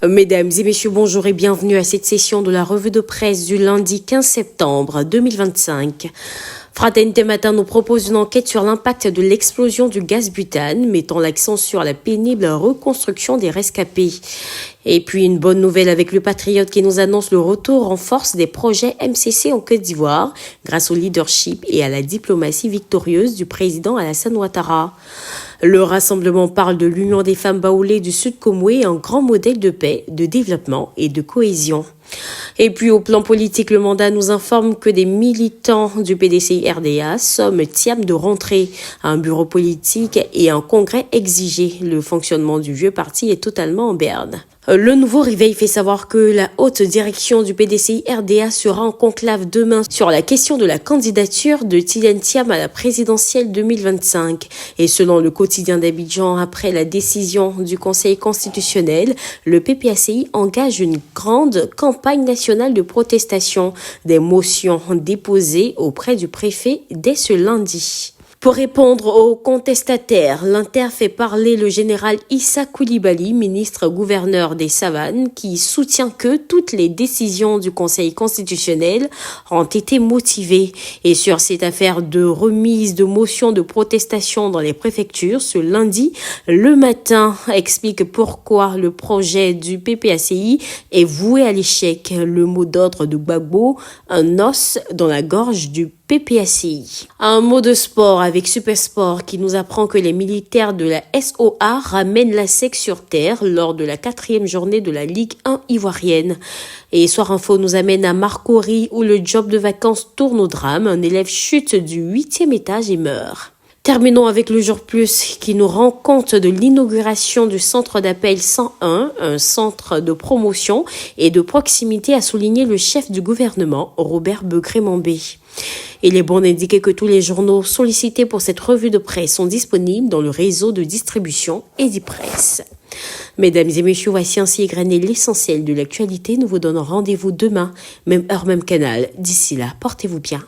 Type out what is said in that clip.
Mesdames et messieurs, bonjour et bienvenue à cette session de la revue de presse du lundi 15 septembre 2025. Fraternité Matin nous propose une enquête sur l'impact de l'explosion du gaz butane, mettant l'accent sur la pénible reconstruction des rescapés. Et puis une bonne nouvelle avec le Patriote qui nous annonce le retour en force des projets MCC en Côte d'Ivoire grâce au leadership et à la diplomatie victorieuse du président Alassane Ouattara. Le rassemblement parle de l'Union des femmes baoulées du Sud Comoué, un grand modèle de paix, de développement et de cohésion. Et puis au plan politique, le mandat nous informe que des militants du PDCI-RDA somment tiam de rentrer à un bureau politique et un congrès exigé. Le fonctionnement du vieux parti est totalement en berne. Le nouveau réveil fait savoir que la haute direction du PDCI-RDA sera en conclave demain sur la question de la candidature de Tidiane Thiam à la présidentielle 2025. Et selon le quotidien d'Abidjan, après la décision du Conseil constitutionnel, le PPACI engage une grande campagne nationale de protestation, des motions déposées auprès du préfet dès ce lundi. Pour répondre aux contestataires, l'Inter fait parler le général Issa Coulibaly, ministre-gouverneur des Savanes, qui soutient que toutes les décisions du Conseil constitutionnel ont été motivées. Et sur cette affaire de remise de motions de protestation dans les préfectures, ce lundi, Le Matin explique pourquoi le projet du PPACI est voué à l'échec. Le mot d'ordre de Gbagbo, un os dans la gorge du PPACI. Un mot de sport avec Supersport qui nous apprend que les militaires de la SOA ramènent la SEC sur terre lors de la 4e journée de la Ligue 1 ivoirienne. Et Soir Info nous amène à Marcory où le job de vacances tourne au drame. Un élève chute du 8e étage et meurt. Terminons avec le Jour Plus qui nous rend compte de l'inauguration du centre d'appel 101, un centre de promotion et de proximité, a souligné le chef du gouvernement, Robert Begré-Mambé. Il est bon d'indiquer que tous les journaux sollicités pour cette revue de presse sont disponibles dans le réseau de distribution Edipresse. Mesdames et messieurs, voici ainsi égrené l'essentiel de l'actualité. Nous vous donnons rendez-vous demain, même heure, même canal. D'ici là, portez-vous bien.